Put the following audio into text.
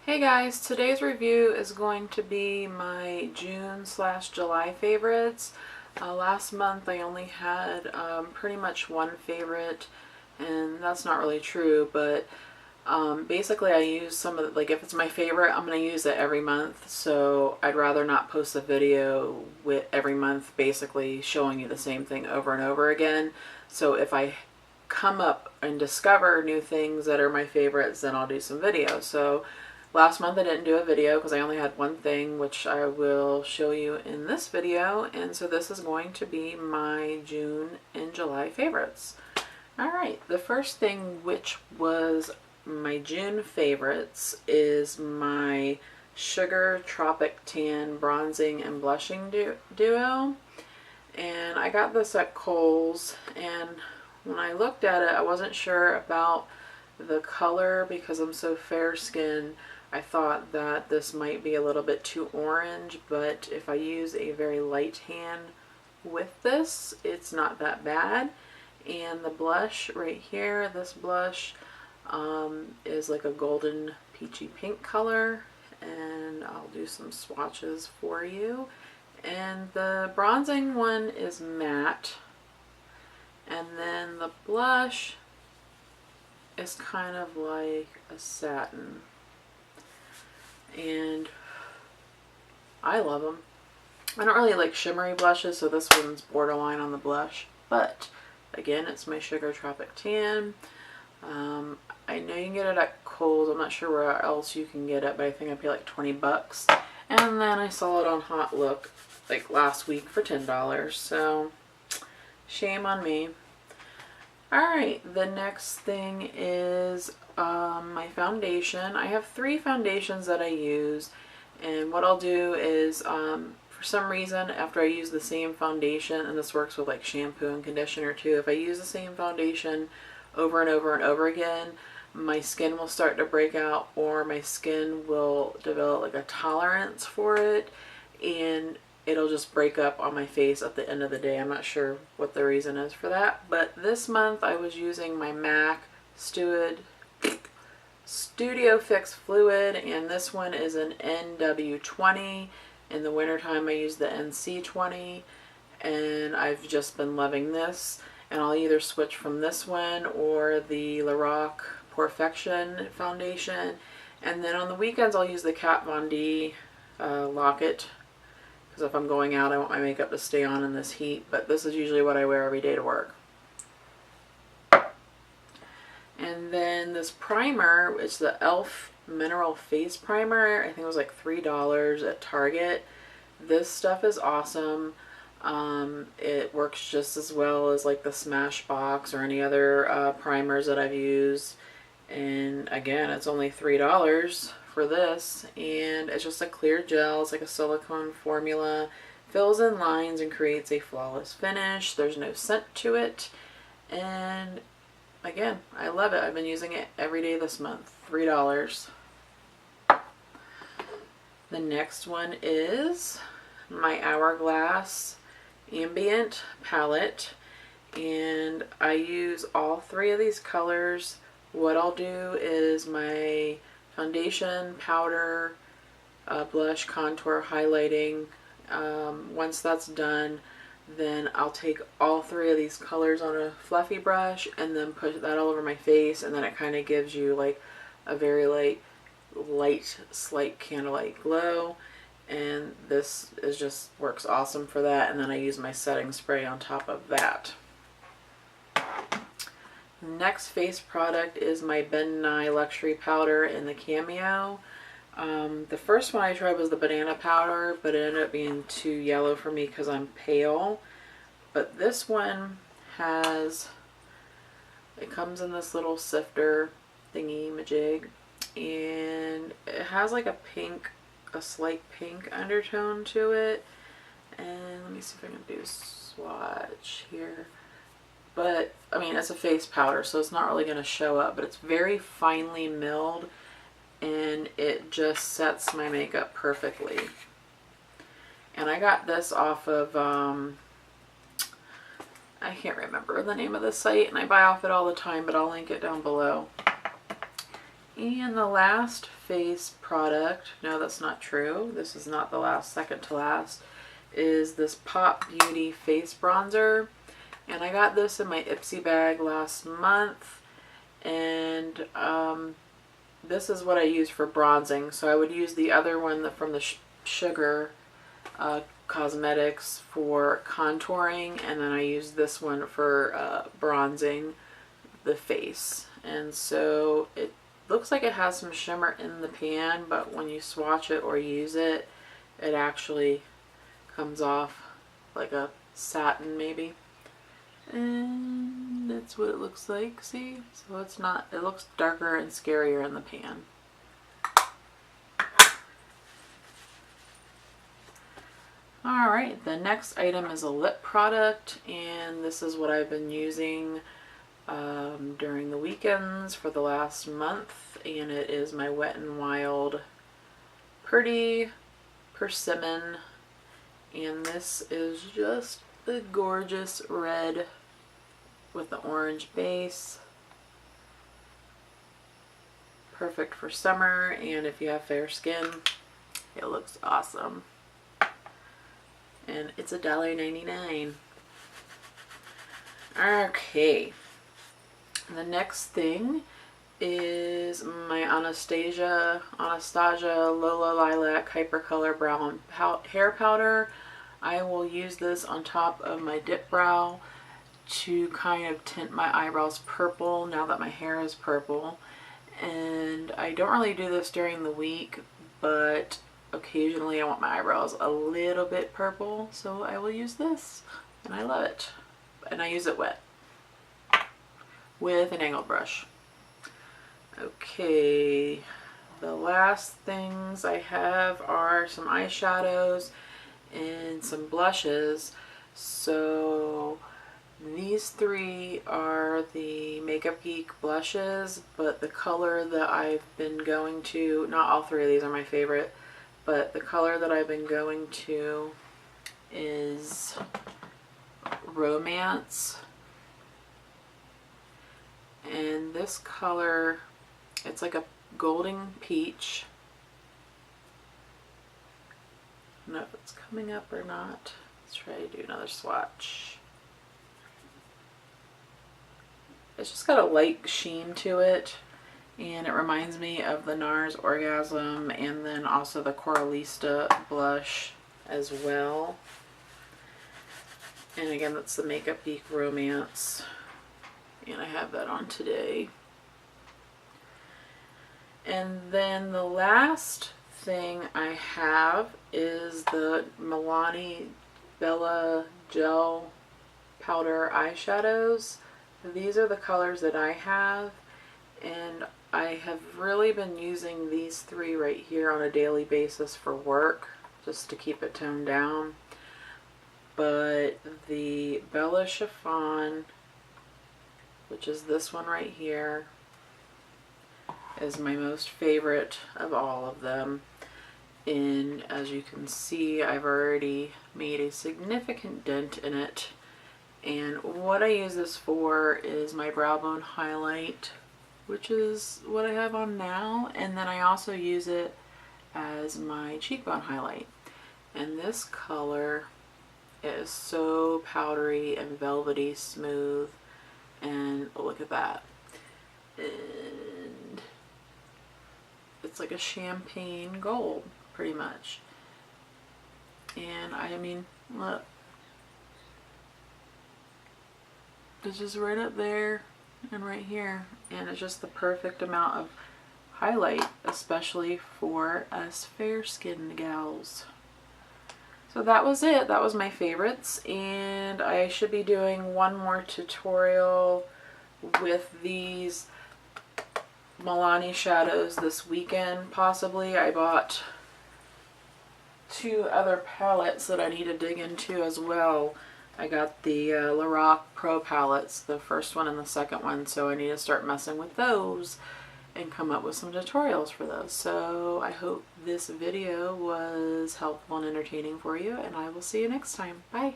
Hey guys, today's review is going to be my June/July favorites. Last month I only had pretty much one favorite, and that's not really true, but basically I use some of the, like if it's my favorite, I'm going to use it every month, so I'd rather not post a video with every month basically showing you the same thing over and over again. So if I come up and discover new things that are my favorites, then I'll do some videos. So last month I didn't do a video because I only had one thing, which I will show you in this video. And so this is going to be my June and July favorites. Alright, the first thing which was my June favorites is my Sugar Tropic Tan Bronzing and Blushing Duo. And I got this at Kohl's, and when I looked at it I wasn't sure about the color because I'm so fair skinned. I thought that this might be a little bit too orange, but if I use a very light tan with this, it's not that bad. And the blush right here, this blush is like a golden peachy pink color, and I'll do some swatches for you. And the bronzing one is matte, and then the blush is kind of like a satin. And I love them. I don't really like shimmery blushes, so this one's borderline on the blush. But again, it's my Sugar Tropic Tan. I know you can get it at Kohl's. I'm not sure where else you can get it, but I think I paid like 20 bucks. And then I saw it on Hot Look like last week for $10. So shame on me. Alright, the next thing is my foundation. I have 3 foundations that I use, and what I'll do is for some reason after I use the same foundation, and this works with like shampoo and conditioner too, if I use the same foundation over and over and over again, my skin will start to break out, or my skin will develop like a tolerance for it, and it'll just break up on my face at the end of the day. I'm not sure what the reason is for that, but this month I was using my MAC Studio Fix Fluid, and this one is an NW20. In the wintertime I use the NC20, and I've just been loving this. And I'll either switch from this one or the Lorac Perfection foundation. And then on the weekends I'll use the Kat Von D Lock-It, because if I'm going out I want my makeup to stay on in this heat, but this is usually what I wear every day to work. And then this primer, it's the e.l.f. Mineral Face Primer. I think it was like $3 at Target. This stuff is awesome. It works just as well as like the Smashbox or any other primers that I've used. And again, it's only $3 for this, and it's just a clear gel. It's like a silicone formula, fills in lines and creates a flawless finish. There's no scent to it, and again, I love it. I've been using it every day this month. $3. The next one is my Hourglass Ambient palette, and I use all 3 of these colors. What I'll do is my foundation, powder, blush, contour, highlighting. Once that's done, then I'll take all 3 of these colors on a fluffy brush and then put that all over my face, and then it kind of gives you like a very light slight candlelight glow, and this is just works awesome for that. And then I use my setting spray on top of that. Next face product is my Ben Nye Luxury Powder in the Cameo. The first one I tried was the banana powder, but it ended up being too yellow for me because I'm pale. But this one it comes in this little sifter thingy majig, and it has like a slight pink undertone to it. And let me see if I can do a swatch here. But I mean, it's a face powder, so it's not really going to show up, but it's very finely milled, and it just sets my makeup perfectly. And I got this off of I can't remember the name of the site, and I buy off it all the time, but I'll link it down below. And the last face product, no, that's not true, this is not the last, second to last, is this Pop Beauty face bronzer. And I got this in my Ipsy bag last month, and this is what I use for bronzing. So I would use the other one from the Sugar Cosmetics for contouring, and then I use this one for bronzing the face. And so it looks like it has some shimmer in the pan, but when you swatch it or use it, it actually comes off like a satin maybe. And that's what it looks like, see? So it's not, it looks darker and scarier in the pan. Alright, the next item is a lip product, and this is what I've been using during the weekends for the last month, and it is my Wet n Wild Pretty Persimmon, and this is just the gorgeous red with the orange base. Perfect for summer, and if you have fair skin, it looks awesome. And it's $1.99. Okay, the next thing is my Anastasia Lola Lilac Hypercolor Brown Hair Powder. I will use this on top of my dip brow to kind of tint my eyebrows purple now that my hair is purple. And I don't really do this during the week, but occasionally I want my eyebrows a little bit purple, so I will use this, and I love it. And I use it wet with an angled brush. Okay, the last things I have are some eyeshadows and some blushes. So these three are the Makeup Geek blushes, but the color that I've been going to, not all three of these are my favorite, but the color that I've been going to is Romance. And this color, it's like a golden peach. I don't know if it's coming up or not. Let's try to do another swatch. It's just got a light sheen to it, and it reminds me of the NARS Orgasm, and then also the Coralista blush as well. And again, that's the Makeup Geek Romance, and I have that on today. And then the last thing I have is the Milani Bella Gel Powder eyeshadows. These are the colors that I have, and I have really been using these three right here on a daily basis for work, just to keep it toned down. But the Bella Chiffon, which is this one right here, is my most favorite of all of them. And as you can see, I've already made a significant dent in it. And what I use this for is my brow bone highlight, which is what I have on now. And then I also use it as my cheekbone highlight. And this color is so powdery and velvety smooth. And look at that. And it's like a champagne gold, pretty much. And I mean, look. It's just right up there and right here, and it's just the perfect amount of highlight, especially for us fair skinned gals. So that was it. That was my favorites, and I should be doing one more tutorial with these Milani shadows this weekend, possibly. I bought two other palettes that I need to dig into as well. I got the Lorac Pro palettes, the first one and the second one, so I need to start messing with those and come up with some tutorials for those. So I hope this video was helpful and entertaining for you, and I will see you next time. Bye!